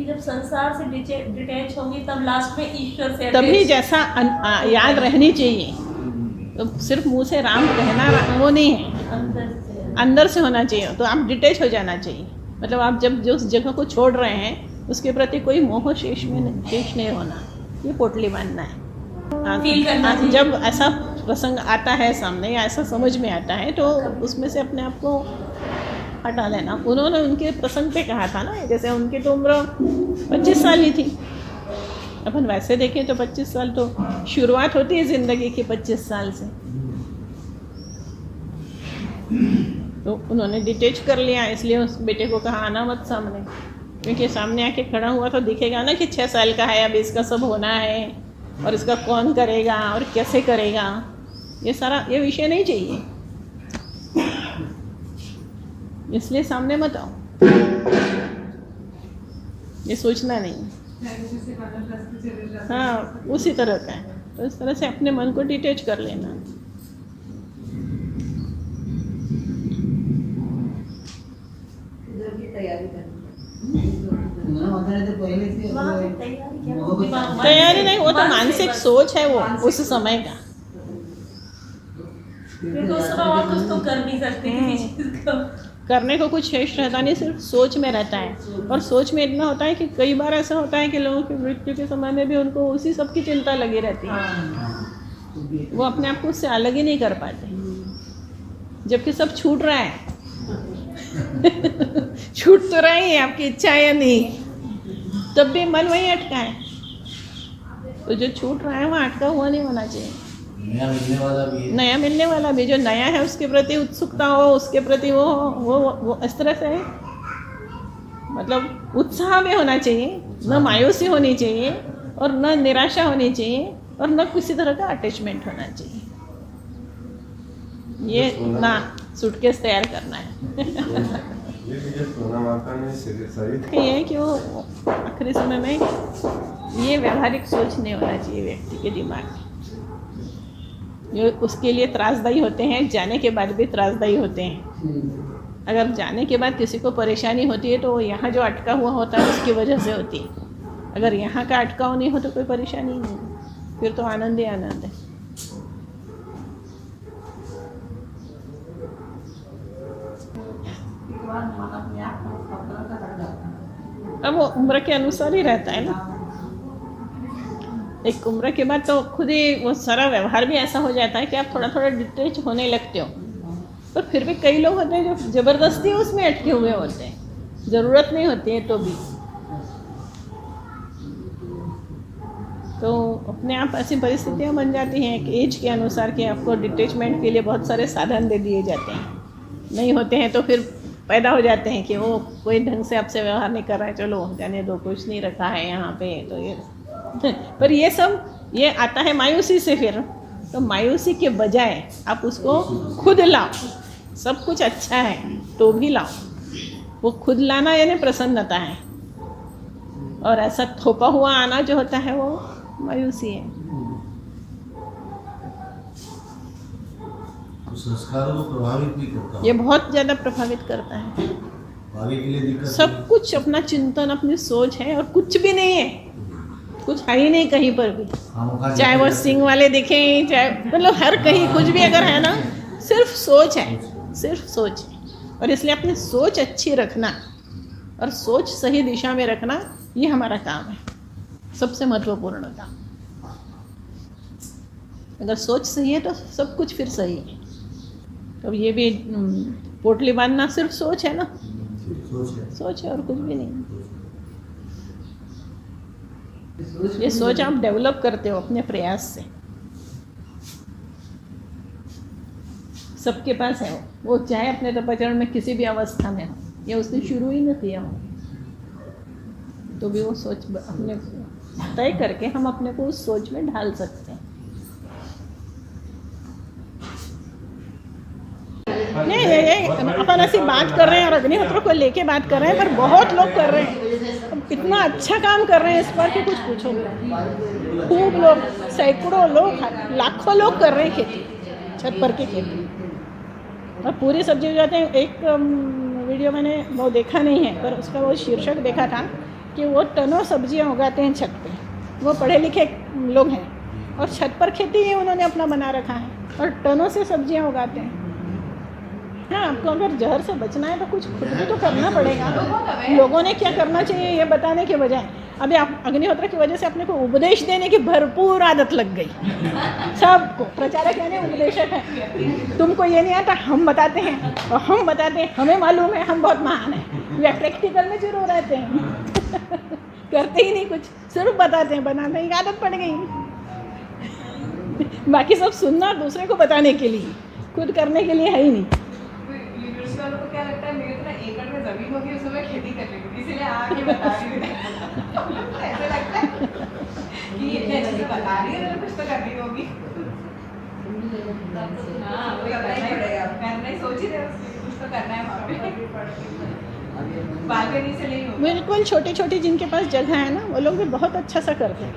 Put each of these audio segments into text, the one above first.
क्योंकि जब संसार से डिटैच होंगी तब लास्ट में ईश्वर से तभी जैसा याद रहनी चाहिए। तो सिर्फ मुंह से राम कहना वो नहीं है, अंदर से होना चाहिए। तो आप डिटैच हो जाना चाहिए, मतलब आप जब जो उस जगह को छोड़ रहे हैं उसके प्रति कोई मोह शेष नहीं होना, ये पोटली बांधना है। फील करना चाहिए। जब ऐसा प्रसंग आता है सामने या ऐसा समझ में आता है तो उसमें से अपने आप को हटा लेना। उन्होंने उनके प्रसंग पे कहा था ना, जैसे उनकी तो उम्र 25 साल ही थी। अपन वैसे देखें तो 25 साल तो शुरुआत होती है ज़िंदगी की 25 साल से। तो उन्होंने डिटेच कर लिया, इसलिए उस बेटे को कहा आना मत सामने, क्योंकि सामने आके खड़ा हुआ तो दिखेगा ना कि 6 साल का है, अब इसका सब होना है और इसका कौन करेगा और कैसे करेगा, ये सारा ये विषय नहीं चाहिए, इसलिए सामने मत आओ, ये सोचना नहीं। हाँ, उसी तरह का है। तो इस तरह से अपने मन को डिटेच कर लेना। तैयारी नहीं, वो तो मानसिक सोच है, वो उस समय का। उस समय और कुछ तो कर नहीं सकते किसी चीज को। करने को कुछ शेष रहता नहीं, सिर्फ सोच में रहता है। और सोच में इतना होता है कि कई बार ऐसा होता है कि लोगों की मृत्यु के समय में भी उनको उसी सब की चिंता लगी रहती है, वो अपने आप को उससे अलग ही नहीं कर पाते, जबकि सब छूट रहा है। छूट तो रहा ही है, आपकी इच्छा है या नहीं, तब भी मन वहीं अटका है। तो जो छूट रहा है वहाँ अटका हुआ नहीं होना चाहिए। नया मिलने वाला भी जो नया है उसके प्रति उत्सुकता हो, उसके प्रति वो इस तरह से मतलब उत्साह भी होना चाहिए, न मायूसी होनी चाहिए और न निराशा होनी चाहिए और न किसी तरह का अटैचमेंट होना चाहिए। ये ना सूटकेस तैयार करना है। ये है कि वो आखिरी समय में ये व्यवहारिक सोच नहीं होना चाहिए व्यक्ति के दिमाग में, जो उसके लिए त्रासदायी होते हैं, जाने के बाद भी त्रासदायी होते हैं। अगर जाने के बाद किसी को परेशानी होती है तो यहाँ जो अटका हुआ होता है उसकी वजह से होती है। अगर यहाँ का अटकाव नहीं हो तो कोई परेशानी नहीं, फिर तो आनंद ही आनंद है। अब वो उम्र के अनुसार ही रहता है ना, एक उम्र के बाद तो खुद ही वो सारा व्यवहार भी ऐसा हो जाता है कि आप थोड़ा थोड़ा डिटेच होने लगते हो। पर फिर भी कई लोग होते हैं जो ज़बरदस्ती उसमें अटके हुए होते हैं, ज़रूरत नहीं होती है तो भी। तो अपने आप ऐसी परिस्थितियाँ बन जाती हैं कि एज के अनुसार कि आपको डिटेचमेंट के लिए बहुत सारे साधन दे दिए जाते हैं, नहीं होते हैं तो फिर पैदा हो जाते हैं कि वो कोई ढंग से आपसे व्यवहार नहीं कर रहा है, चलो जाने दो, कुछ नहीं रखा है यहाँ पे, तो ये पर ये सब ये आता है मायूसी से। फिर तो मायूसी के बजाय आप उसको खुद लाओ, सब कुछ अच्छा है तो भी लाओ। वो खुद लाना यानी प्रसन्नता है, और ऐसा थोपा हुआ आना जो होता है वो मायूसी है। तो संस्कारों को प्रभावित भी करता है, ये बहुत ज़्यादा प्रभावित करता है। आगे के लिए दिक्कत सब कुछ अपना चिंतन, अपनी सोच है और कुछ भी नहीं है, कुछ है ही नहीं कहीं पर भी, चाहे वो सिंह वाले दिखें, चाहे मतलब हर कहीं कुछ भी अगर है ना, सिर्फ सोच है, सिर्फ सोच है। और इसलिए अपनी सोच अच्छी रखना और सोच सही दिशा में रखना, ये हमारा काम है, सबसे महत्वपूर्ण काम। अगर सोच सही है तो सब कुछ फिर सही है। तो ये भी पोटली बांधना सिर्फ सोच है ना, सोच है और कुछ भी नहीं। ये सोच आप डेवलप करते हो अपने प्रयास से, सबके पास है वो चाहे अपने तपचरण में किसी भी अवस्था में हो, या उसने शुरू ही न किया हो, तो भी वो सोच अपने तय करके हम अपने को उस सोच में ढाल सकते हैं। नहीं, अपन ऐसी बात कर रहे हैं और अग्निहोत्र को लेके बात कर रहे हैं, पर बहुत लोग कर रहे हैं, इतना अच्छा काम कर रहे हैं इस पर कि कुछ पूछो। खूब लोग, सैकड़ों लोग, लाखों लोग कर रहे हैं खेती, छत पर की खेती, और पूरी सब्जी हो जाते हैं। एक वीडियो मैंने वो देखा नहीं है, पर उसका वो शीर्षक देखा था कि वो टनों सब्जियां उगाते हैं छत पे। वो पढ़े लिखे लोग हैं और छत पर खेती ही उन्होंने अपना बना रखा है और टनों से सब्जियां उगाते हैं। हाँ, आपको अगर जहर से बचना है तो कुछ खुद भी तो करना पड़ेगा। लोगों ने क्या करना चाहिए ये बताने के बजाय अभी आप अग्निहोत्र की वजह से अपने को उपदेश देने की भरपूर आदत लग गई। सबको प्रचारक यानी उपदेशक है। तुमको ये नहीं आता, हम बताते हैं और हम बताते हैं, हमें मालूम है, हम बहुत महान हैं। वे प्रैक्टिकल में जरूर रहते हैं करते ही नहीं कुछ, सिर्फ बताते हैं, बनाने की आदत पड़ गई। बाकी सब सुनना और दूसरे को बताने के लिए, खुद करने के लिए है ही नहीं। यूनिवर्सिटी वालों को क्या लगता है मेरे तो ना एकड़ में जमीन होगी उसमें मैं खेती कर लेंगी, इसीलिए आके बता रही हूँ। ऐसा लगता है कि ये जैसे से बता रही है तो कुछ तो करनी होगी। हाँ, वही करना ही पड़ेगा। मैं नहीं सोच ही रही हूँ, कुछ तो करना है वहाँ पे। बालकनी से नहीं होगा। बिल्कुल छोटी छोटी जिनके पास जगह है ना, वो लोग भी बहुत अच्छा सा करते हैं।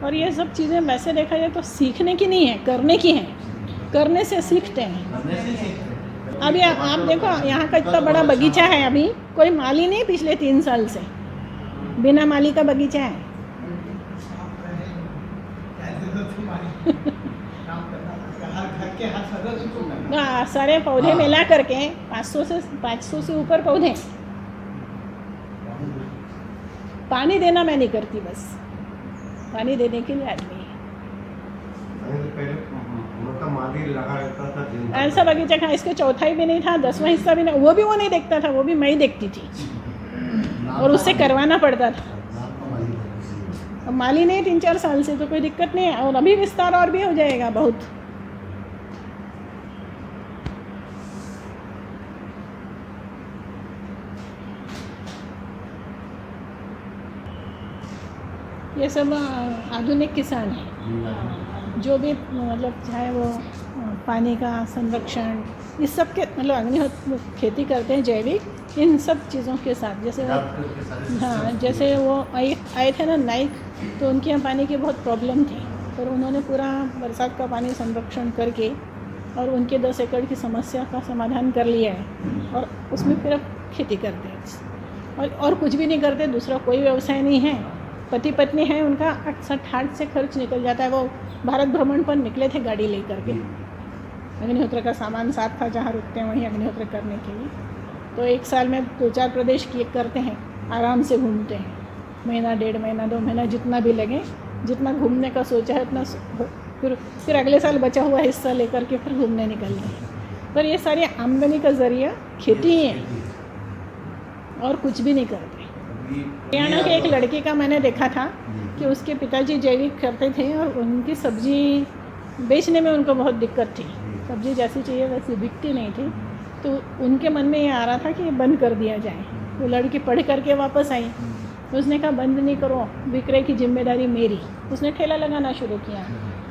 और ये सब चीज़ें वैसे देखा जाए तो सीखने की नहीं है, करने की हैं। करने से सीखते हैं। करने से सीखते हैं। अभी आप देखो यहाँ का इतना बड़ा बगीचा है, अभी कोई माली नहीं, पिछले 3 साल से बिना माली का बगीचा है। सारे पौधे मिला करके 500 से ऊपर पौधे। पानी देना मैं नहीं करती, बस पानी देने के लिए आदमी है। माली लगा रहता था दिन भर। ऐसा बगीचा कहाँ, इसके चौथाई भी नहीं था, 10वां हिस्सा भी नहीं, वो भी वो नहीं देखता था, वो भी मैं ही देखती थी और उससे करवाना पड़ता था। नाम का माली था। अब माली नहीं 3-4 साल से, तो कोई दिक्कत नहीं है। और अभी विस्तार और भी हो जाएगा बहुत। ये सब आधुनिक किसान हैं, जो भी मतलब चाहे वो पानी का संरक्षण, इस सब के मतलब अग्निहोत्र खेती करते हैं जैविक, इन सब चीज़ों के साथ। जैसे वो हाँ, जैसे वो आए थे ना नाइक, तो उनके यहाँ पानी की बहुत प्रॉब्लम थी, पर उन्होंने पूरा बरसात का पानी संरक्षण करके और उनके 10 एकड़ की समस्या का समाधान कर लिया है और उसमें फिर अब खेती करते हैं और कुछ भी नहीं करते, दूसरा कोई व्यवसाय नहीं है। पति पत्नी है, उनका 60-60 से खर्च निकल जाता है। वो भारत भ्रमण पर निकले थे गाड़ी लेकर के, अग्निहोत्र का सामान साथ था, जहाँ रुकते हैं वहीं अग्निहोत्र करने के लिए। तो 1 साल में 2-4 प्रदेश किए करते हैं, आराम से घूमते हैं, महीना 1.5 महीना 2 महीना जितना भी लगे, जितना घूमने का सोचा है उतना, फिर अगले साल बचा हुआ हिस्सा लेकर के फिर घूमने निकल गए। पर ये सारी आमदनी का ज़रिया खेती ही है और कुछ भी नहीं करते। हरियाणा के एक लड़के का मैंने देखा था कि उसके पिताजी जैविक करते थे और उनकी सब्जी बेचने में उनको बहुत दिक्कत थी। सब्जी जैसी चाहिए वैसी बिकती नहीं थी, तो उनके मन में ये आ रहा था कि ये बंद कर दिया जाए। वो लड़की पढ़ करके वापस आई, उसने कहा बंद नहीं करो, विक्रय की जिम्मेदारी मेरी। उसने ठेला लगाना शुरू किया।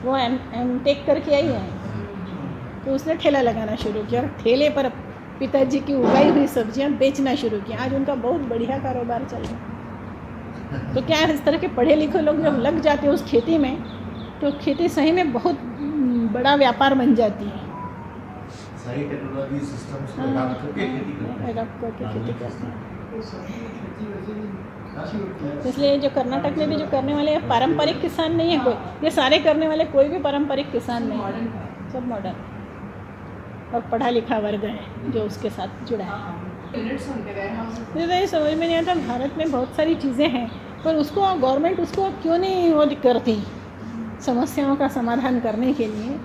वो एम.टेक करके आई है, तो उसने ठेला लगाना शुरू किया और ठेले पर पिताजी की उगाई हुई सब्जियां बेचना शुरू किया। आज उनका बहुत बढ़िया कारोबार चल रहा है। तो क्या है, इस तरह के पढ़े लिखे लोग जब लग जाते हैं उस खेती में, तो खेती सही में बहुत बड़ा व्यापार बन जाती है। सही टेक्नोलॉजी सिस्टम्स को अडॉप्ट करके खेती करते हैं। अडॉप्ट करके खेती करते हैं। इसलिए जो कर्नाटक में भी जो करने वाले पारंपरिक किसान नहीं है कोई, ये सारे करने वाले कोई भी पारंपरिक किसान नहीं है, सब मॉडर्न और पढ़ा लिखा वर्ग है जो उसके साथ जुड़ा है। मुझे तो ये समझ में नहीं आता, भारत में बहुत सारी चीज़ें हैं पर उसको गवर्नमेंट उसको क्यों नहीं वो करती समस्याओं का समाधान करने के लिए।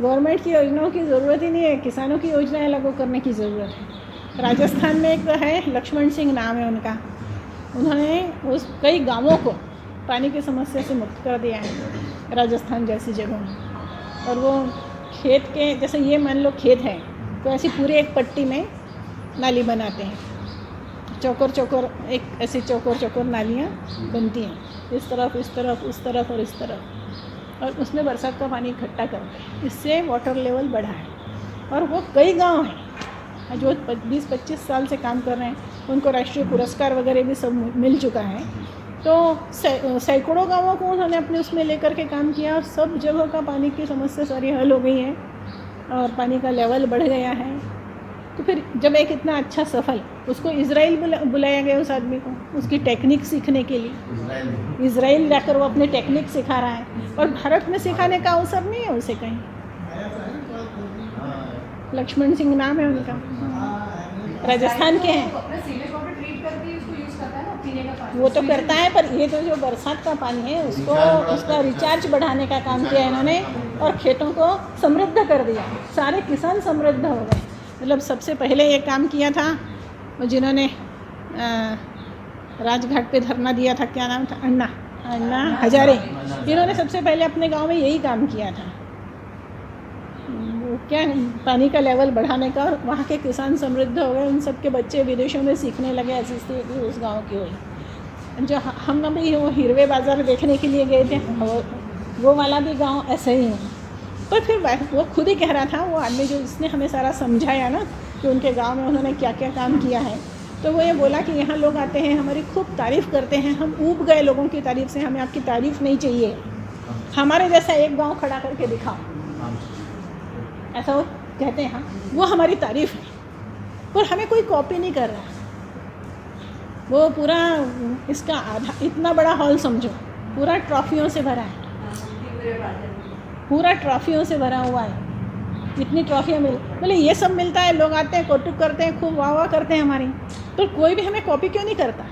गवर्नमेंट की योजनाओं की ज़रूरत ही नहीं है, किसानों की योजनाएं लागू करने की ज़रूरत है। राजस्थान में एक है, लक्ष्मण सिंह नाम है उनका, उन्होंने उस कई गांवों को पानी की समस्या से मुक्त कर दिया है राजस्थान जैसी जगहों में। और वो खेत के जैसे ये मान लो खेत है, तो ऐसी पूरे एक पट्टी में नाली बनाते हैं, चौकोर चौकोर, एक ऐसी चौकोर चौकोर नालियाँ बनती हैं, इस तरफ इस तरफ उस तरफ और इस तरफ, और उसमें बरसात का पानी इकट्ठा करते हैं। इससे वाटर लेवल बढ़ा है। और वो कई गांव हैं जो 20-25 साल से काम कर रहे हैं, उनको राष्ट्रीय पुरस्कार वगैरह भी सब मिल चुका है। तो सैकड़ों गांवों को उन्होंने अपने उसमें लेकर के काम किया और सब जगह का पानी की समस्या सारी हल हो गई है और पानी का लेवल बढ़ गया है। तो फिर जब एक इतना अच्छा सफल, उसको इजराइल बुलाया गया उस आदमी को उसकी टेक्निक सीखने के लिए। इजराइल में इजराइल जाकर वो अपने टेक्निक सिखा रहा है, और भारत में सिखाने का अवसर नहीं है उसे कहीं। लक्ष्मण सिंह नाम है उनका, राजस्थान के हैं। अपने सीवेज वाटर ट्रीट करके उसको यूज करता है ना पीने का पानी। वो तो करता है, पर ये तो जो बरसात का पानी है उसको उसका रिचार्ज बढ़ाने का काम किया इन्होंने, और खेतों को समृद्ध कर दिया, सारे किसान समृद्ध हो गए। मतलब सबसे पहले ये काम किया था जिन्होंने राजघाट पे धरना दिया था, क्या नाम था, अन्ना हजारे। इन्होंने सबसे पहले अपने गांव में यही काम किया था, क्या पानी का लेवल बढ़ाने का, और वहाँ के किसान समृद्ध हो गए। उन सब के बच्चे विदेशों में सीखने लगे। ऐसी स्थिति उस गांव की हुई। जो हम अभी वो हिरवे बाज़ार देखने के लिए गए थे, वो वाला भी गांव ऐसे ही है। पर फिर वो खुद ही कह रहा था, वो आदमी जो इसने हमें सारा समझाया ना कि उनके गांव में उन्होंने क्या क्या काम किया है, तो वो ये बोला कि यहाँ लोग आते हैं, हमारी खूब तारीफ़ करते हैं, हम ऊब गए लोगों की तारीफ़ से, हमें आपकी तारीफ़ नहीं चाहिए, हमारे जैसा एक गांव खड़ा करके दिखाओ, ऐसा वो कहते हैं। हाँ, वो हमारी तारीफ़ है, पर हमें कोई कॉपी नहीं कर रहा। वो पूरा इसका आधा इतना बड़ा हॉल समझो, पूरा ट्रॉफियों से भरा है, पूरा ट्रॉफियों से भरा हुआ है। इतनी ट्रॉफियाँ बोले ये सब मिलता है, लोग आते हैं, कौतुक करते हैं, खूब वाह वाह करते हैं हमारी, तो कोई भी हमें कॉपी क्यों नहीं करता?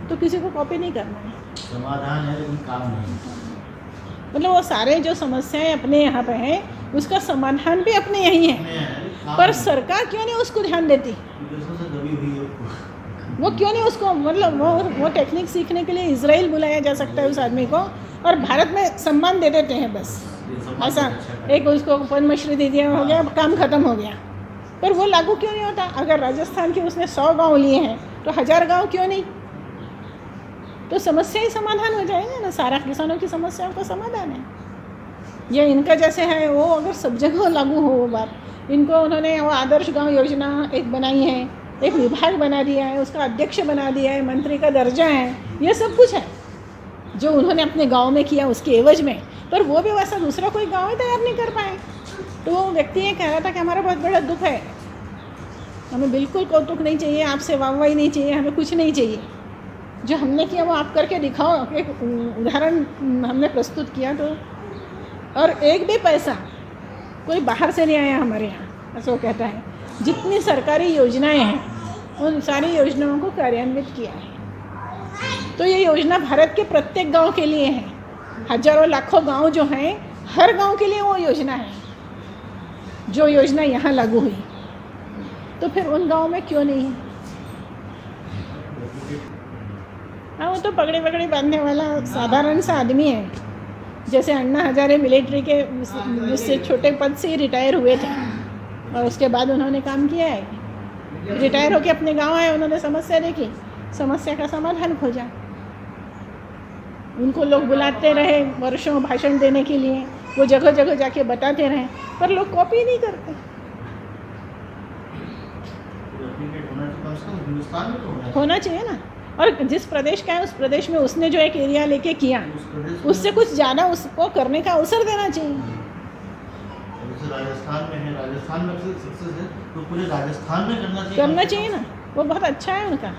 तो किसी को कॉपी नहीं करना है। समाधान है लेकिन काम नहीं। मतलब वो सारे जो समस्याएं अपने यहाँ पे हैं, उसका समाधान भी अपने यहीं है, पर सरकार क्यों नहीं उसको ध्यान देती? वो क्यों नहीं उसको, मतलब वो टेक्निक सीखने के लिए इजराइल बुलाया जा सकता है उस आदमी को, और भारत में सम्मान दे देते हैं बस। ऐसा एक उसको पद्मश्री दे दिया, हो गया, काम खत्म हो गया। पर वो लागू क्यों नहीं होता? अगर राजस्थान के उसने 100 गांव लिए हैं तो 1000 गांव क्यों नहीं? तो समस्या ही समाधान हो जाएगा ना, सारा किसानों की समस्याओं का समाधान है। ये इनका जैसे है, वो अगर सब जगह लागू हो वो बात। इनको उन्होंने वो आदर्श गांव योजना एक बनाई है, एक विभाग बना दिया है, उसका अध्यक्ष बना दिया है, मंत्री का दर्जा है, ये सब कुछ है जो उन्होंने अपने गांव में किया उसके एवज में। पर वो भी वैसा दूसरा कोई गांव ही तैयार नहीं कर पाए। तो वो व्यक्ति ये कह रहा था कि हमारा बहुत बड़ा दुख है, हमें बिल्कुल कौतुक नहीं चाहिए, आपसे वाहवाही नहीं चाहिए, हमें कुछ नहीं चाहिए, जो हमने किया वो आप करके दिखाओ। एक उदाहरण हमने प्रस्तुत किया, तो और एक भी पैसा कोई बाहर से नहीं आया हमारे यहाँ, ऐसा वो कहता है। जितनी सरकारी योजनाएं हैं उन सारी योजनाओं को कार्यान्वित किया है। तो ये योजना भारत के प्रत्येक गांव के लिए है, हजारों लाखों गांव जो हैं, हर गांव के लिए वो योजना है। जो योजना यहाँ लागू हुई, तो फिर उन गांव में क्यों नहीं है? हाँ, वो तो पगड़ी पगड़ी बांधने वाला साधारण सा आदमी है। जैसे अन्ना हजारे मिलिट्री के उससे छोटे पद से ही रिटायर हुए थे, और उसके बाद उन्होंने काम किया है। रिटायर होके अपने गांव आए, उन्होंने समस्या देखी, समस्या का समाधान खोजा। उनको लोग बुलाते रहे वर्षों भाषण देने के लिए, वो जगह जगह जाके बताते रहे, पर लोग कॉपी नहीं करते। होना चाहिए ना। और जिस प्रदेश का है उस प्रदेश में उसने जो एक एरिया लेके किया, उससे कुछ ज़्यादा उसको करने का अवसर देना चाहिए। राजस्थान में है, राजस्थान में सक्सेस है तो पूरे राजस्थान में करना चाहिए ना। वो बहुत अच्छा है उनका,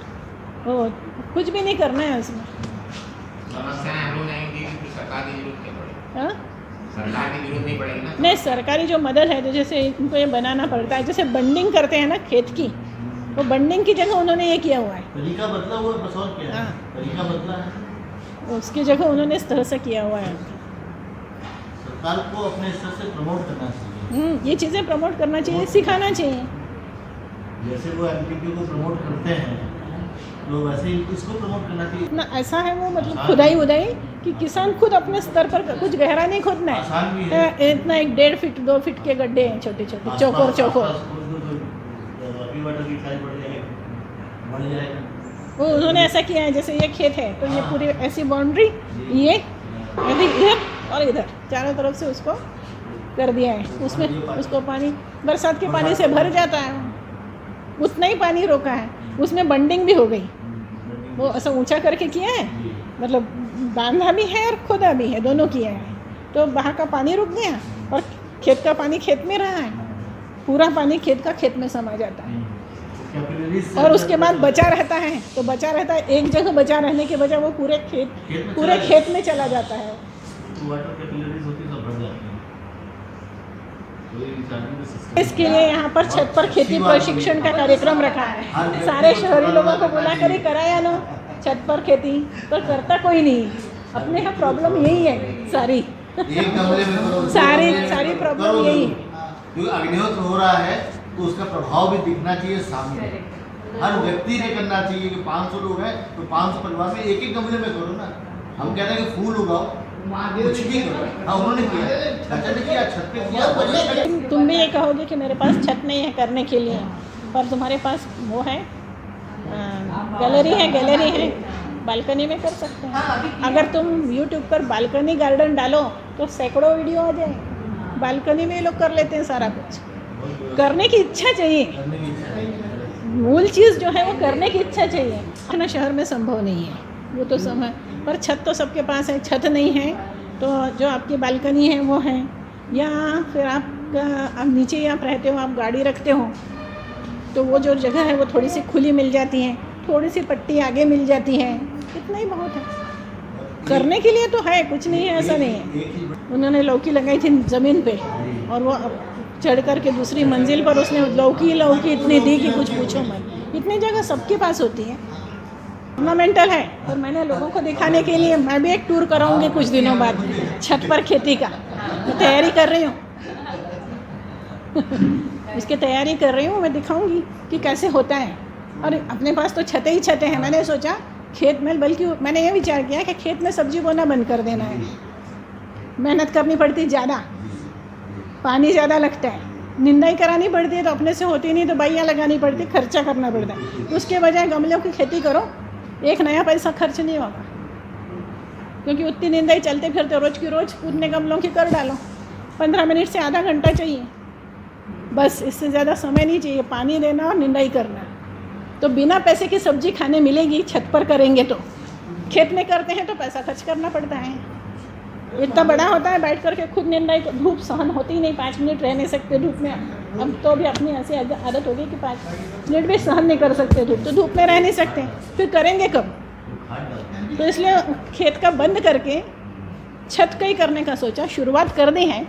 वो कुछ भी नहीं करना है उसमें। समस्याएं हल हो जाएंगी तो सरकार की जरूरत क्या पड़ेगी? हाँ, सरकार की जरूरत नहीं पड़ेगी ना। नहीं, सरकारी जो मदद है, तो जैसे इनको ये बनाना पड़ता है, जैसे बंडिंग करते हैं ना खेत की, वो बंडिंग की जगह उन्होंने ये किया हुआ है। तरीका बदला हुआ है, बस और क्या है? हाँ। तरीका बदला है, उसकी जगह उन्होंने इस तरह से किया हुआ है। सरकार को अपने स्तर से प्रमोट करना चाहिए। ये चीज़ें प्रमोट करना चाहिए, सिखाना चाहिए। जैसे वो एमपीपी को प्रमोट करते हैं, तो वैसे ही इसको प्रमोट करना चाहिए। इतना ऐसा है वो, मतलब खुदाई उदाई कि किसान खुद अपने स्तर पर, कुछ गहरा नहीं खोदना आसान भी है। है। इतना 1.5 फीट 2 फीट के गड्ढे हैं, छोटे छोटे, चौकोर चौकोर। बढ़ जाएगा। वो उन्होंने ऐसा किया है, जैसे ये खेत है तो ये पूरी ऐसी बाउंड्री, ये इधर और इधर चारों तरफ से उसको कर दिया है। उसमें उसको पानी बरसात के पानी से भर जाता है, उतना ही पानी रोका है। उसमें बंडिंग भी हो गई, वो ऐसा ऊंचा करके किया है, मतलब बांधा भी है और खोदा भी है, दोनों किया है। तो वहाँ का पानी रुक गया और खेत का पानी खेत में रहा है। पूरा पानी खेत का खेत में समा जाता है। कैपिलरीज से और उसके बाद बचा रहता है, तो बचा रहता है, एक जगह बचा रहने के बजाय वो पूरे खेत में चला जाता है। वाटर कैपिलरीज होती है, सब भर जाती हैं। तो ये रिचार्जिंग का सिस्टम इसके लिए यहाँ पर छत पर खेती प्रशिक्षण का कार्यक्रम रखा है। सारे शहरी लोगों को बुला कर ही कराया ना छत पर खेती, पर करता कोई नहीं। अपने यहाँ प्रॉब्लम यही है सारी। एक कमरे में करो, सारी प्रॉब्लम यही है। क्योंकि अग्निहोत्र हो रहा है तो उसका प्रभाव भी दिखना चाहिए सामने। हर व्यक्ति ने करना चाहिए कि 500 लोग हैं तो 500 परिवार में एक कमरे में करो ना। हम कह रहे हैं कि फूल उगाओ, कुछ भी करो। हाँ, उन्होंने किया, चाचा ने किया, छत पे किया। तुम भी ये कहोगे कि मेरे पास छत नहीं है करने के लिए, पर तुम्हारे पास वो है, गैलरी है, बालकनी में कर सकते हैं। अगर तुम YouTube पर बालकनी गार्डन डालो तो सैकड़ों वीडियो आ जाए। बालकनी में ये लोग कर लेते हैं सारा कुछ। करने की इच्छा चाहिए, करने की इच्छा है। मूल चीज़ जो है वो करने की इच्छा चाहिए। अपना शहर में संभव नहीं है वो तो समय, पर छत तो सबके पास है। छत नहीं है तो जो आपकी बालकनी है वो है, या फिर आप नीचे आप रहते हो, आप गाड़ी रखते हो तो वो जो जगह है वो थोड़ी सी खुली मिल जाती है, थोड़ी सी पट्टी आगे मिल जाती है, इतना ही बहुत है। करने के लिए तो है, कुछ नहीं है ऐसा नहीं है। उन्होंने लौकी लगाई थी ज़मीन पे और वो चढ़ कर के दूसरी मंजिल पर उसने लौकी इतनी दी कि कुछ पूछो मत। इतनी जगह सबके पास होती है, ऑर्नामेंटल है। और मैंने लोगों को दिखाने के लिए मैं भी एक टूर कराऊंगी कुछ दिनों बाद छत पर खेती का। मैं तैयारी कर रही हूँ उसकी तैयारी कर रही हूँ। मैं दिखाऊंगी कि कैसे होता है। और अपने पास तो छतें ही छतें हैं। मैंने सोचा खेत में, बल्कि मैंने ये विचार किया कि खेत में सब्जी बोना बंद कर देना है। मेहनत करनी पड़ती ज़्यादा, पानी ज़्यादा लगता है, निंदाई करानी पड़ती है तो अपने से होती नहीं, तो बाइयाँ लगानी पड़ती, खर्चा करना पड़ता है। तो उसके बजाय गमलों की खेती करो, एक नया पैसा खर्च नहीं होगा। क्योंकि उतनी निंदाई चलते फिरते रोज़ की रोज़ उतने गमलों की कर डालो। 15 मिनट से आधा घंटा चाहिए बस, इससे ज़्यादा समय नहीं चाहिए। पानी देना और निंदाई करना, तो बिना पैसे की सब्जी खाने मिलेगी। छत पर करेंगे तो, खेत में करते हैं तो पैसा खर्च करना पड़ता है। इतना बड़ा होता है, बैठ करके खुद निंदाई, धूप सहन होती नहीं, 5 मिनट रह नहीं सकते धूप में। अब तो भी अपनी ऐसी आदत हो गई कि 5 मिनट भी सहन नहीं कर सकते धूप, तो धूप में रह नहीं सकते, फिर करेंगे कब? तो इसलिए खेत का बंद करके छत का ही करने का सोचा, शुरुआत कर दी है।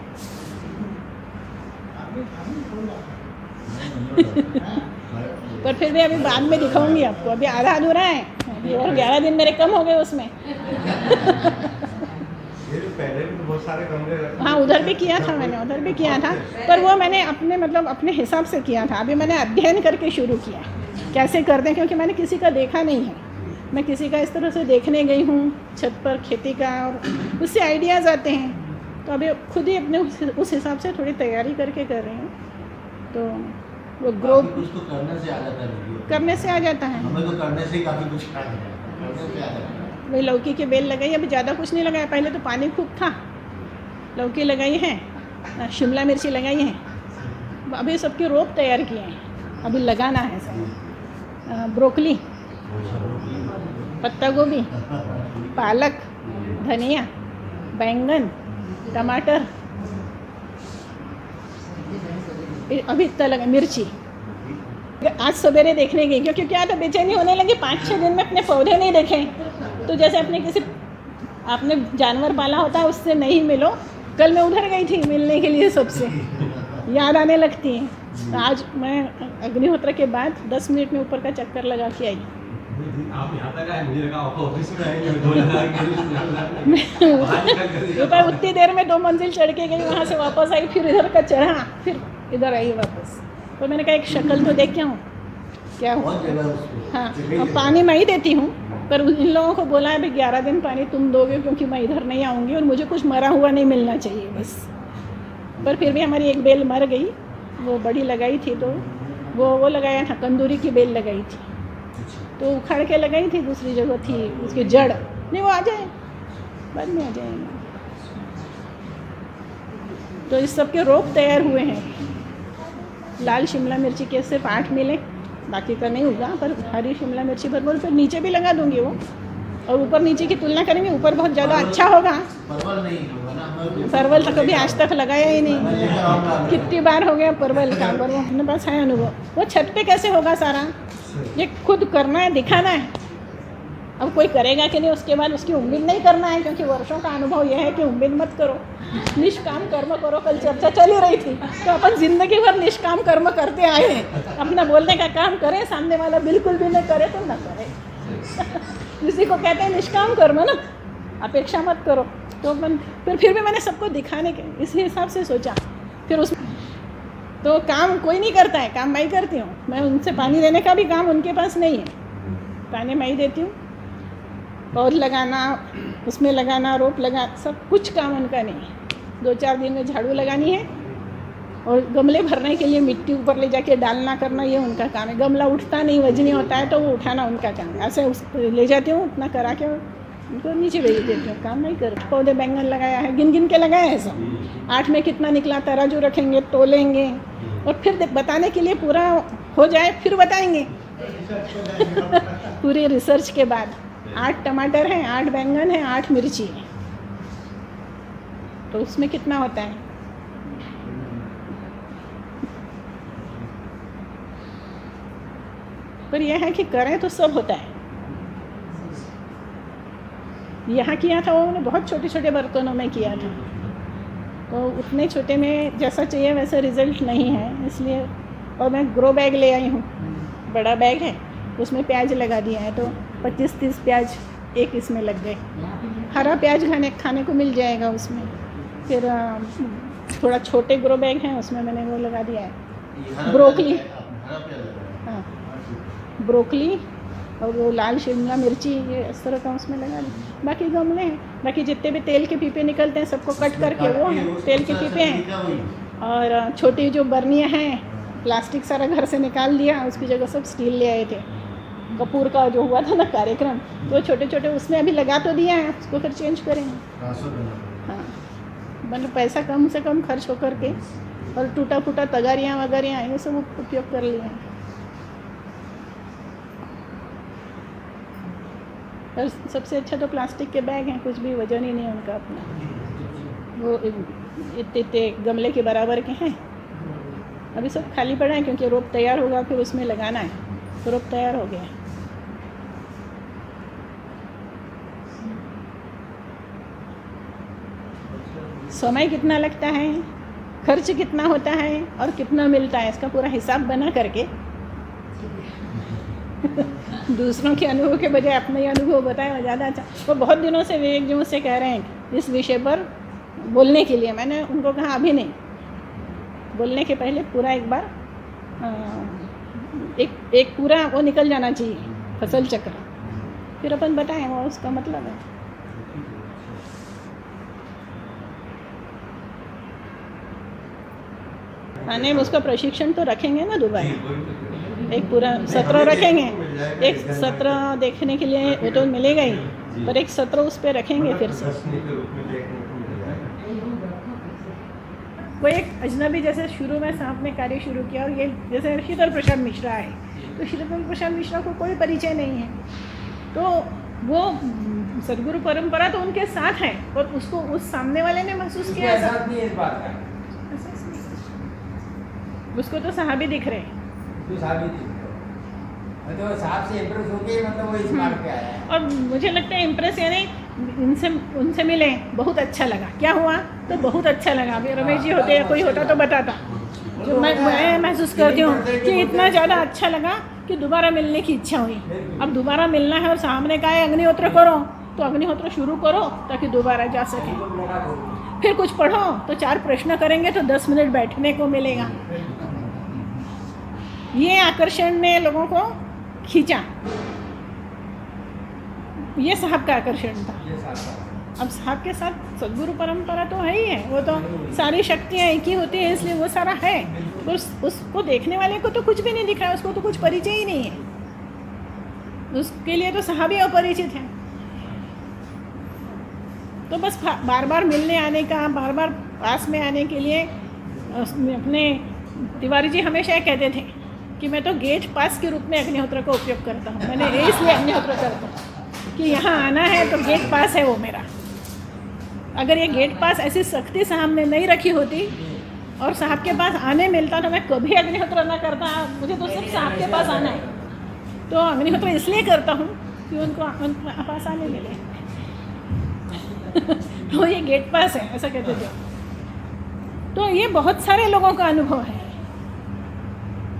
पर फिर भी अभी बाद में दिखाऊंगी आपको, अभी आधा अधूरा है, अभी और 11 दिन मेरे कम हो गए उसमें। पहले भी बहुत सारे कमरे रखे। हाँ, उधर भी किया था मैंने, उधर भी किया था, पर वो मैंने अपने हिसाब से किया था। अभी मैंने अध्ययन करके शुरू किया कैसे करते हैं, क्योंकि मैंने किसी का देखा नहीं है। मैं किसी का इस तरह से देखने गई हूँ छत पर खेती का, और उससे आइडियाज़ आते हैं। तो अभी खुद ही अपने उस हिसाब से थोड़ी तैयारी करके कर रही हूँ। तो वो ग्रो कुछ तो करने से आ जाता है, करने से आ जाता है। हमें तो करने से ही काफ़ी कुछ करने से आ जाता है। वही लौकी के बेल लगाई, अभी ज़्यादा कुछ नहीं लगाया। पहले तो पानी खूब था। लौकी लगाई है, शिमला मिर्ची लगाई है, अभी सबके रोप तैयार किए हैं, अभी लगाना है सब। ब्रोकली, पत्ता गोभी, पालक, धनिया, बैंगन, टमाटर, अभी इतना लगा, मिर्ची। आज सवेरे देखने गई, क्योंकि क्या था, बेचैनी होने लगी। 5-6 दिन में अपने पौधे नहीं देखे, तो जैसे अपने आपने जानवर पाला होता है उससे नहीं मिलो। कल मैं उधर गई थी मिलने के लिए, सबसे याद आने लगती है। तो आज मैं अग्निहोत्र के बाद 10 मिनट में ऊपर का चक्कर लगा के आई। आप यहाँ तक आए, मुझे लगा ऑफिस में आएंगे। ऊपर उतनी देर में 2 मंजिल चढ़ के गई, वहाँ से वापस आई, फिर इधर का चढ़ा, फिर इधर आई वापस। तो मैंने कहा एक शक्ल तो देख के आऊँ क्या हुआ। हाँ, अब पानी मैं ही देती हूँ, पर इन लोगों को बोला है भाई 11 दिन पानी तुम दोगे, क्योंकि मैं इधर नहीं आऊँगी और मुझे कुछ मरा हुआ नहीं मिलना चाहिए बस। पर फिर भी हमारी एक बेल मर गई, वो बड़ी लगाई थी, तो वो लगाया था, कंदूरी की बेल लगाई थी, तो उखाड़ के लगाई थी। दूसरी जगह थी उसकी जड़, नहीं वो आ जाए, बाद में आ जाएगा। तो इस सब के रोप तैयार हुए हैं। लाल शिमला मिर्ची के सिर्फ 8 मिले, बाकी का नहीं होगा, पर हरी शिमला मिर्ची भरपूर, फिर नीचे भी लगा दूंगी वो। और ऊपर नीचे की तुलना करेंगे, ऊपर बहुत ज़्यादा अच्छा होगा। परवल नहीं होगा ना, परवल तो कभी आज तक लगाया ही मैं नहीं, लेकर आऊंगा। कितनी बार हो गया परवल का, पर वो अपने पास है अनुभव। वो छत पे कैसे होगा सारा, ये खुद करना है, दिखाना है। अब कोई करेगा कि नहीं उसके बाद उसकी उम्मीद नहीं करना है, क्योंकि वर्षों का अनुभव यह है कि उम्मीद मत करो, निष्काम कर्म करो। कल चर्चा चल ही रही थी, तो अपन जिंदगी भर निष्काम कर्म करते आए हैं। अपना बोलने का काम करें, सामने वाला बिल्कुल भी नहीं करे तो ना करे। किसी को कहते हैं निष्काम कर्म ना, अपेक्षा मत करो। तो अपन फिर भी मैंने सबको दिखाने के इसी हिसाब से सोचा। फिर उस तो काम कोई नहीं करता है, काम मैं ही करती हूँ। मैं उनसे पानी देने का भी काम उनके पास नहीं है, पानी मैं ही देती हूँ। पौध लगाना, उसमें लगाना, रोप लगा, सब कुछ काम उनका नहीं है। 2-4 दिन में झाड़ू लगानी है और गमले भरने के लिए मिट्टी ऊपर ले जाके डालना करना, ये उनका काम है। गमला उठता नहीं, वजनी होता है तो वो उठाना उनका काम है। ऐसे ले जाती हूँ, उतना करा के उनको नीचे भेज देती हूँ, काम नहीं करती। पौधे बैंगन लगाया है, गिन गिन के लगाया है सब। 8 में कितना निकला, तराजू रखेंगे, तोलेंगे और फिर बताने के लिए पूरा हो जाए फिर बताएंगे। पूरी रिसर्च के बाद 8 टमाटर हैं, 8 बैंगन हैं, 8 मिर्ची है, तो उसमें कितना होता है। पर यह है कि करें तो सब होता है। यहाँ किया था वो मैंने बहुत छोटे छोटे बर्तनों में किया था, तो उतने छोटे में जैसा चाहिए वैसा रिज़ल्ट नहीं है, इसलिए। और मैं ग्रो बैग ले आई हूँ, बड़ा बैग है, उसमें प्याज लगा दिया है, तो 25-30 प्याज एक इसमें लग गए। हरा प्याज खाने को मिल जाएगा उसमें। फिर थोड़ा छोटे ग्रो बैग हैं, उसमें मैंने वो लगा दिया है ब्रोकली, हाँ ब्रोकली और वो लाल शिमला मिर्ची, ये इस तरह का उसमें लगा दिया। बाकी गमले हैं, बाकी जितने भी तेल के पीपे निकलते हैं सबको कट करके वो हैं, तेल के पीपे हैं। और छोटी जो बर्नियाँ हैं, प्लास्टिक सारा घर से निकाल दिया, उसकी जगह सब स्टील ले आए थे। कपूर का जो हुआ था ना कार्यक्रम, तो छोटे छोटे उसमें अभी लगा तो दिया है, उसको फिर चेंज करेंगे। हाँ, मतलब पैसा कम से कम खर्च होकर के, और टूटा फूटा तगारियाँ वगैरह ये सब उपयोग कर लिए हैं। और सबसे अच्छा तो प्लास्टिक के बैग हैं, कुछ भी वजन ही नहीं है उनका अपना। वो इतने गमले के बराबर के हैं। अभी सब खाली पड़ा है, क्योंकि रोप तैयार होगा फिर उसमें लगाना है, तो रोप तैयार हो गया है। समय कितना लगता है, खर्च कितना होता है और कितना मिलता है, इसका पूरा हिसाब बना करके दूसरों के अनुभव के बजाय अपना ही अनुभव बताया वो ज़्यादा अच्छा। वो बहुत दिनों से विवेक जी मुझसे कह रहे हैं इस विषय पर बोलने के लिए। मैंने उनको कहा अभी नहीं, बोलने के पहले पूरा एक बार एक पूरा वो निकल जाना चाहिए फसल चक्र, फिर अपन बताएं वो उसका मतलब है। आने में उसका प्रशिक्षण तो रखेंगे ना दोबारा, एक पूरा सत्र रखेंगे। एक सत्र देखने के लिए वो तो मिलेगा ही, पर एक सत्र उस पर रखेंगे फिर से। वो एक अजनबी जैसे शुरू में साहब ने कार्य शुरू किया, और ये जैसे शीतल प्रसाद मिश्रा है, तो शीतल प्रसाद मिश्रा को कोई परिचय नहीं है, तो वो सदगुरु परंपरा तो उनके साथ है, और उसको उस सामने वाले ने महसूस किया इस बात का, उसको तो साहब ही दिख रहे हैं, तो साहब से इम्प्रेस होके मतलब वो इस बात पे आया है। और मुझे लगता है इम्प्रेस यानी उनसे मिले, बहुत अच्छा लगा। क्या हुआ तो बहुत अच्छा लगा। अभी रमेश जी होते या कोई होता तो बताता। जो मैं महसूस करती हूँ कि इतना ज़्यादा अच्छा लगा कि दोबारा मिलने की इच्छा हुई। अब दोबारा मिलना है और सामने कहा है अग्निहोत्र करो, तो अग्निहोत्र शुरू करो ताकि दोबारा जा सके। फिर कुछ पढ़ो तो 4 प्रश्न करेंगे तो 10 मिनट बैठने को मिलेगा। ये आकर्षण ने लोगों को खींचा, ये साहब का आकर्षण था। अब साहब के साथ सदगुरु परंपरा तो है ही है, वो तो सारी शक्तियाँ एक ही होती हैं, इसलिए वो सारा है। उसको देखने वाले को तो कुछ भी नहीं दिख रहा है, उसको तो कुछ परिचय ही नहीं है, उसके लिए तो साहब ही अपरिचित है। तो बस बार बार मिलने आने का, बार बार पास में आने के लिए अपने तिवारी जी हमेशा ये कहते थे कि मैं तो गेट पास के रूप में अग्निहोत्र का उपयोग करता हूँ। मैंने इसलिए अग्निहोत्र करता हूँ कि यहाँ आना है तो गेट पास है वो मेरा। अगर ये गेट पास ऐसी सख्ती साहब ने नहीं रखी होती और साहब के पास आने मिलता तो मैं कभी अग्निहोत्र ना करता। मुझे तो सिर्फ साहब के पास आना है, तो अग्निहोत्र इसलिए करता हूँ कि उनको पास आने मिले। तो ये गेट पास है ऐसा कहते थे। तो ये बहुत सारे लोगों का अनुभव है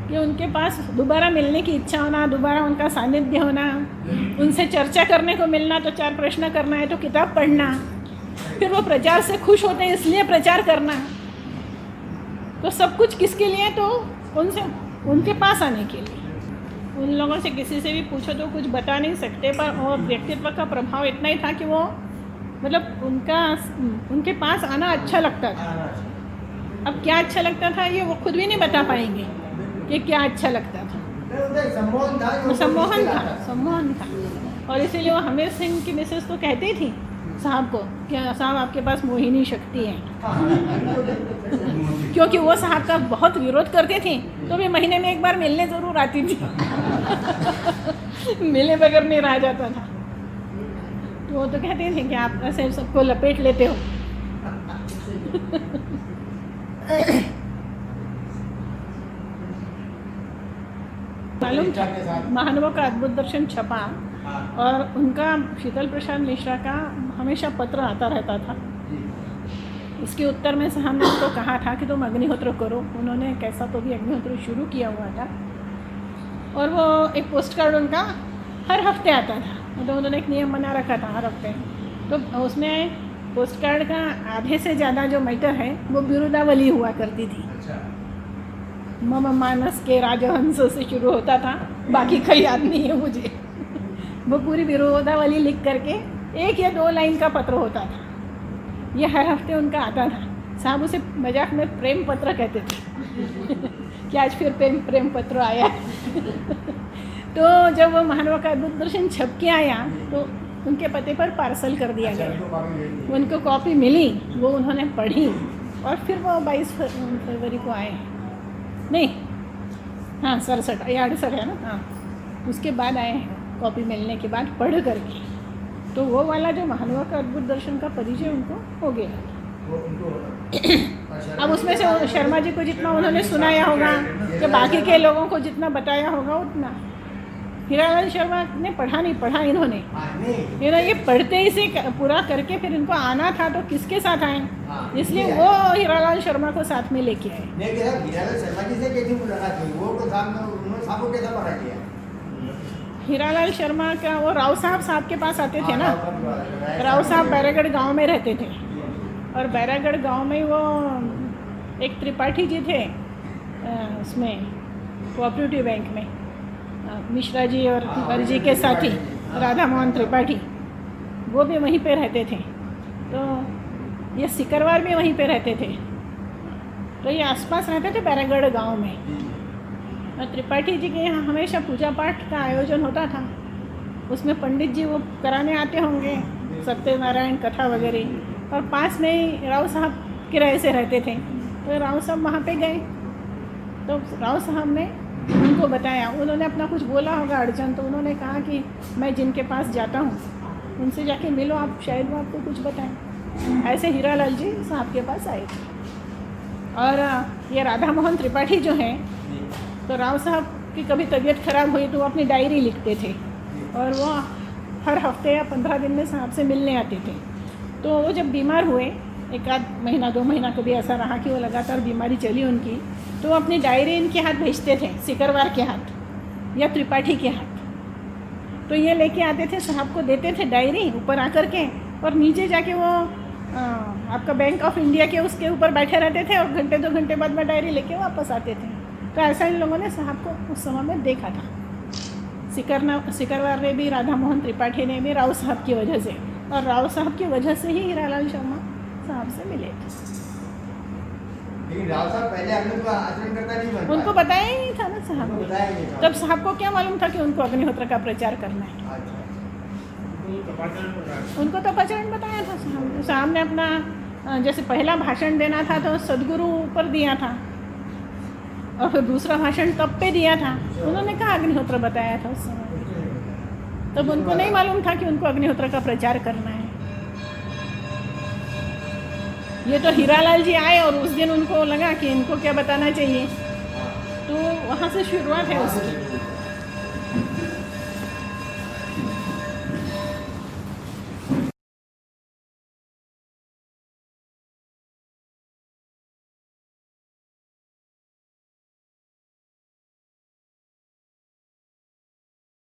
कि उनके पास दोबारा मिलने की इच्छा होना, दोबारा उनका सानिध्य होना, उनसे चर्चा करने को मिलना, तो 4 प्रश्न करना है तो किताब पढ़ना, फिर वो प्रचार से खुश होते हैं इसलिए प्रचार करना। तो सब कुछ किसके लिए? तो उनके पास आने के लिए। उन लोगों से किसी से भी पूछो तो कुछ बता नहीं सकते, पर और व्यक्तित्व का प्रभाव इतना ही था कि वो मतलब उनके पास आना अच्छा लगता था। अब क्या अच्छा लगता था ये वो खुद भी नहीं बता पाएंगे कि क्या अच्छा लगता था। सम्मोहन था। और इसीलिए वो हमीर सिंह की मिसेस तो कहती थी साहब को कि साहब आपके पास मोहिनी शक्ति है, क्योंकि वो साहब का बहुत विरोध करते थे तो भी महीने में एक बार मिलने ज़रूर आती थी। मिले बगैर नहीं रह जाता था। तो वो तो कहते थे कि आप ऐसे सबको लपेट लेते हो। मालूम था महानुभाव का अद्भुत दर्शन छपा और उनका शीतल प्रसाद मिश्रा का हमेशा पत्र आता रहता था। इसके उत्तर में से हमने उनको कहा था कि तुम अग्निहोत्र करो। उन्होंने कैसा तो भी अग्निहोत्र शुरू किया हुआ था और वो एक पोस्ट कार्ड उनका हर हफ्ते आता था। तो उन्होंने एक नियम बना रखा था हर हफ्ते। तो उसमें पोस्ट कार्ड का आधे से ज़्यादा जो मैटर है वो बिरुदावली हुआ करती थी। मम मानस के राजहंस से शुरू होता था, बाकी कोई याद नहीं है मुझे। वो पूरी बिरुदावली लिख करके 1 या 2 लाइन का पत्र होता था। ये हर हफ्ते उनका आता था। साहब उसे मजाक में प्रेम पत्र कहते थे कि आज फिर प्रेम पत्र आया। तो जब वो महानुभाव का अद्भुत दर्शन छप के आया तो उनके पते पर पार्सल कर दिया गया। उनको कॉपी मिली, वो उन्होंने पढ़ी और फिर वो 22 फरवरी को आए। नहीं, हाँ 67 या 68 है ना, हाँ उसके बाद आए हैं कॉपी मिलने के बाद पढ़ करके। तो वो वाला जो महानुभाव का अद्भुत दर्शन का परिचय उनको हो गया। अब उसमें से शर्मा जी को जितना उन्होंने सुनाया होगा या बाकी के लोगों को जितना बताया होगा उतना। हीरालाल शर्मा ने पढ़ा नहीं पढ़ा इन्होंने, ये पढ़ते ही से पूरा करके फिर इनको आना था तो किसके साथ आए, इसलिए वो हीरालाल शर्मा को साथ में लेके आए। हीरालाल शर्मा का वो राव साहब के पास आते थे ना। राव साहब बैरागढ़ गांव में रहते थे और बैरागढ़ गांव में वो एक त्रिपाठी जी थे उसमें कोऑपरेटिव बैंक में, मिश्रा जी और तिवारी जी के साथी राधा मोहन त्रिपाठी, वो भी वहीं पे रहते थे। तो ये सिकरवार भी वहीं पे रहते थे। तो ये आसपास रहते थे बैरागढ़ गांव में। और त्रिपाठी जी के यहाँ हमेशा पूजा पाठ का आयोजन होता था। उसमें पंडित जी वो कराने आते होंगे सत्यनारायण कथा वगैरह। और पास में ही राव साहब किराए से रहते थे। तो राव साहब वहाँ पे गए तो राव साहब ने उनको बताया। उन्होंने अपना कुछ बोला होगा अड़चन, तो उन्होंने कहा कि मैं जिनके पास जाता हूँ उनसे जाके मिलो, आप शायद वो आपको कुछ बताएं। ऐसे हीरालाल जी साहब के पास आए थे। और ये राधा मोहन त्रिपाठी जो हैं, तो राव साहब की कभी तबीयत ख़राब हुई तो वो अपनी डायरी लिखते थे और वो हर हफ्ते या 15 दिन में साहब से मिलने आते थे। तो वो जब बीमार हुए, 1 महीना 2 महीना कभी ऐसा रहा कि वो लगातार बीमारी चली उनकी, तो वो अपनी डायरी इनके हाथ भेजते थे, सिकरवार के हाथ या त्रिपाठी के हाथ। तो ये लेके आते थे, साहब को देते थे डायरी ऊपर आकर के, और नीचे जाके वो आपका बैंक ऑफ इंडिया के उसके ऊपर बैठे रहते थे और घंटे 2 घंटे बाद में डायरी लेके वापस आते थे। तो ऐसा इन लोगों ने साहब को उस समय में देखा था। सिकरवार ने भी, राधा मोहन त्रिपाठी ने भी राव साहब की वजह से, और राव साहब की वजह से ही हीरालाल शर्मा साहब से मिले थे। लेकिन राव साहब पहले अग्नि का आचरण करता नहीं बनता, उनको बताया ही नहीं था ना साहब को। तब साहब को क्या मालूम था कि उनको अग्निहोत्र का प्रचार करना है। उनको तो प्रचरण बताया था साहब। साहब ने अपना जैसे पहला भाषण देना था तो सदगुरु पर दिया था, और फिर दूसरा भाषण तब पे दिया था। उन्होंने कहा अग्निहोत्र बताया था उस समय। तब उनको नहीं मालूम था कि उनको अग्निहोत्र का प्रचार करना है। ये तो हीरालाल जी आए और उस दिन उनको लगा कि इनको क्या बताना चाहिए, तो वहाँ से शुरुआत है उसकी।